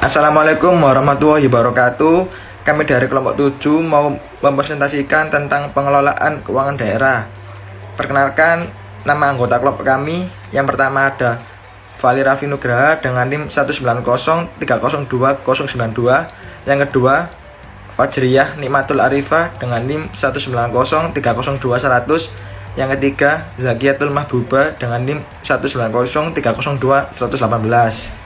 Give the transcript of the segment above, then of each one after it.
Assalamualaikum warahmatullahi wabarakatuh. Kami dari kelompok 7 mau mempresentasikan tentang pengelolaan keuangan daerah. Perkenalkan nama anggota kelompok kami. Yang pertama ada Vali Raffi Nugraha dengan NIM 190300292. Yang kedua Fajriyah Nikmatul Arifah dengan NIM 190302100. Yang ketiga Zakiatul Mahbuba dengan NIM 190302118.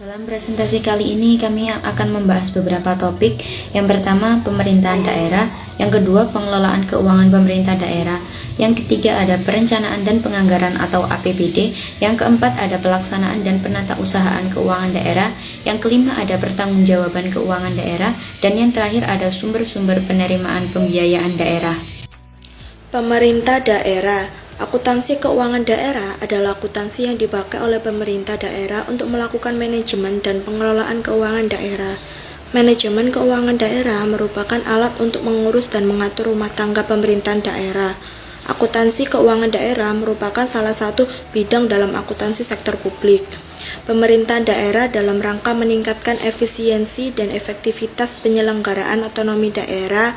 Dalam presentasi kali ini kami akan membahas beberapa topik. Yang pertama, pemerintahan daerah. Yang kedua, pengelolaan keuangan pemerintah daerah. Yang ketiga, ada perencanaan dan penganggaran atau APBD. Yang keempat, ada pelaksanaan dan penatausahaan keuangan daerah. Yang kelima, ada pertanggungjawaban keuangan daerah. Dan yang terakhir, ada sumber-sumber penerimaan pembiayaan daerah. Pemerintah daerah. Akuntansi keuangan daerah adalah akuntansi yang dipakai oleh pemerintah daerah untuk melakukan manajemen dan pengelolaan keuangan daerah. Manajemen keuangan daerah merupakan alat untuk mengurus dan mengatur rumah tangga pemerintahan daerah. Akuntansi keuangan daerah merupakan salah satu bidang dalam akuntansi sektor publik. Pemerintahan daerah dalam rangka meningkatkan efisiensi dan efektivitas penyelenggaraan otonomi daerah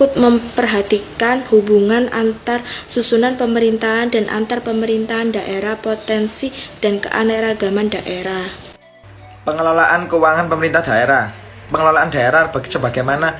ikut memperhatikan hubungan antar susunan pemerintahan dan antar pemerintahan daerah, potensi dan keanekaragaman daerah. Pengelolaan keuangan pemerintah daerah. Pengelolaan daerah sebagaimana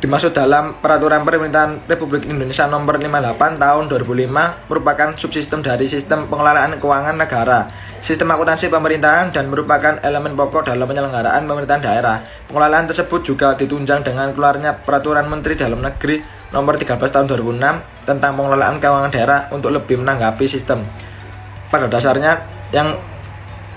dimaksud dalam Peraturan Pemerintahan Republik Indonesia Nomor 58 Tahun 2005 merupakan subsistem dari sistem pengelolaan keuangan negara, sistem akuntansi pemerintahan, dan merupakan elemen pokok dalam penyelenggaraan pemerintahan daerah. Pengelolaan tersebut juga ditunjang dengan keluarnya Peraturan Menteri Dalam Negeri Nomor 13 Tahun 2006 tentang pengelolaan keuangan daerah untuk lebih menanggapi sistem. Pada dasarnya, yang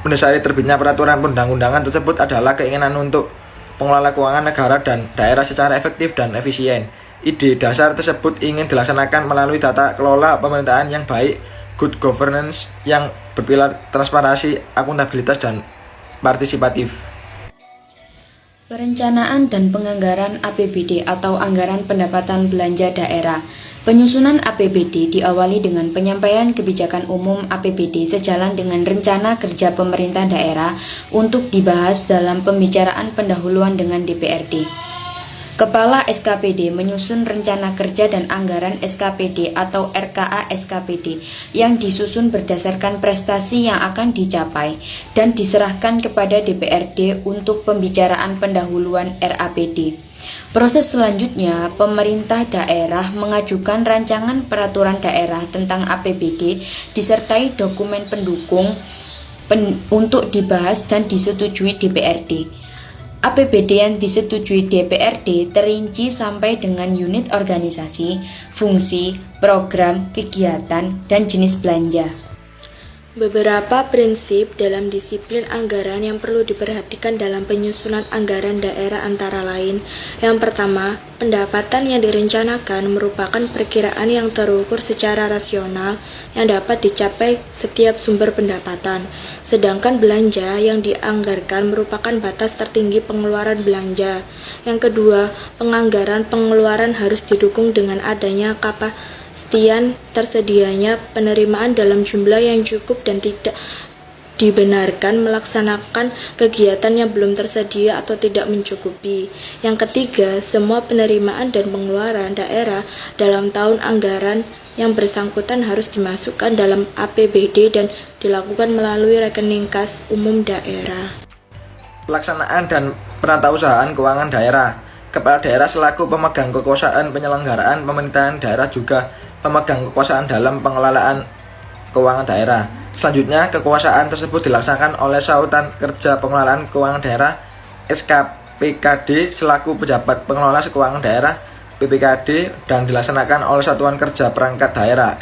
mendasari terbitnya peraturan perundang-undangan tersebut adalah keinginan untuk pengelola keuangan negara dan daerah secara efektif dan efisien. Ide dasar tersebut ingin dilaksanakan melalui tata kelola pemerintahan yang baik, good governance yang berpilar transparansi, akuntabilitas, dan partisipatif. Perencanaan dan penganggaran APBD atau anggaran pendapatan belanja daerah. Penyusunan APBD diawali dengan penyampaian kebijakan umum APBD sejalan dengan rencana kerja pemerintah daerah untuk dibahas dalam pembicaraan pendahuluan dengan DPRD. Kepala SKPD menyusun rencana kerja dan anggaran SKPD atau RKA SKPD yang disusun berdasarkan prestasi yang akan dicapai dan diserahkan kepada DPRD untuk pembicaraan pendahuluan RAPD. Proses selanjutnya, pemerintah daerah mengajukan rancangan peraturan daerah tentang APBD disertai dokumen pendukung untuk dibahas dan disetujui DPRD. APBD yang disetujui DPRD terinci sampai dengan unit organisasi, fungsi, program, kegiatan, dan jenis belanja. Beberapa prinsip dalam disiplin anggaran yang perlu diperhatikan dalam penyusunan anggaran daerah antara lain. Yang pertama, pendapatan yang direncanakan merupakan perkiraan yang terukur secara rasional yang dapat dicapai setiap sumber pendapatan. Sedangkan belanja yang dianggarkan merupakan batas tertinggi pengeluaran belanja. Yang kedua, penganggaran pengeluaran harus didukung dengan adanya kepastian tersedianya penerimaan dalam jumlah yang cukup dan tidak dibenarkan melaksanakan kegiatan yang belum tersedia atau tidak mencukupi. Yang ketiga, semua penerimaan dan pengeluaran daerah dalam tahun anggaran yang bersangkutan harus dimasukkan dalam APBD dan dilakukan melalui rekening kas umum daerah. Pelaksanaan dan penatausahaan keuangan daerah. Kepala daerah selaku pemegang kekuasaan penyelenggaraan pemerintahan daerah juga pemegang kekuasaan dalam pengelolaan keuangan daerah. Selanjutnya, kekuasaan tersebut dilaksanakan oleh Satuan Kerja Pengelolaan Keuangan Daerah SKPKD selaku pejabat pengelola keuangan daerah PPKD dan dilaksanakan oleh Satuan Kerja Perangkat Daerah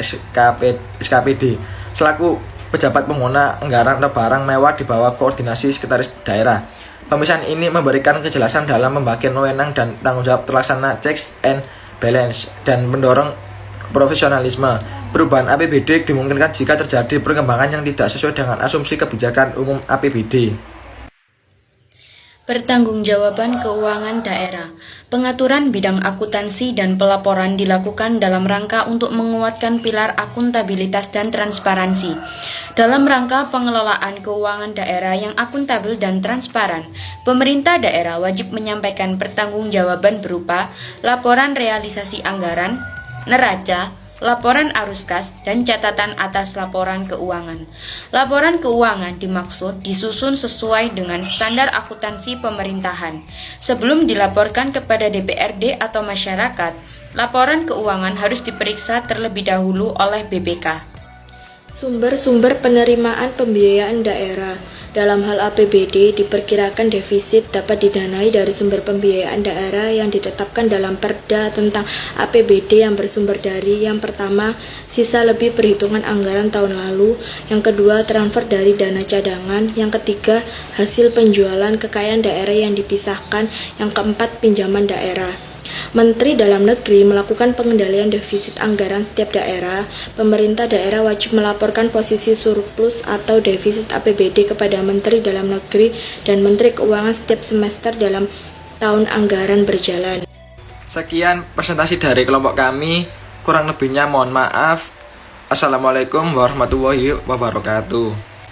SKPD selaku pejabat pengguna anggaran atau barang mewah di bawah koordinasi sekretaris daerah. Pemisahan ini memberikan kejelasan dalam pembagian wewenang dan tanggung jawab terlaksana checks and balance dan mendorong profesionalisme. Perubahan APBD dimungkinkan jika terjadi perkembangan yang tidak sesuai dengan asumsi kebijakan umum APBD. Pertanggungjawaban keuangan daerah. Pengaturan bidang akuntansi dan pelaporan dilakukan dalam rangka untuk menguatkan pilar akuntabilitas dan transparansi. Dalam rangka pengelolaan keuangan daerah yang akuntabel dan transparan, pemerintah daerah wajib menyampaikan pertanggungjawaban berupa laporan realisasi anggaran, neraca, laporan arus kas, dan catatan atas laporan keuangan. Laporan keuangan dimaksud disusun sesuai dengan standar akuntansi pemerintahan. Sebelum dilaporkan kepada DPRD atau masyarakat, laporan keuangan harus diperiksa terlebih dahulu oleh BPK. Sumber-sumber penerimaan pembiayaan daerah. Dalam hal APBD, diperkirakan defisit dapat didanai dari sumber pembiayaan daerah yang ditetapkan dalam Perda tentang APBD yang bersumber dari yang pertama, sisa lebih perhitungan anggaran tahun lalu, yang kedua, transfer dari dana cadangan, yang ketiga, hasil penjualan kekayaan daerah yang dipisahkan, yang keempat, pinjaman daerah. Menteri Dalam Negeri melakukan pengendalian defisit anggaran setiap daerah. Pemerintah daerah wajib melaporkan posisi surplus atau defisit APBD kepada Menteri Dalam Negeri dan Menteri Keuangan setiap semester dalam tahun anggaran berjalan. Sekian presentasi dari kelompok kami, kurang lebihnya mohon maaf. Assalamualaikum warahmatullahi wabarakatuh.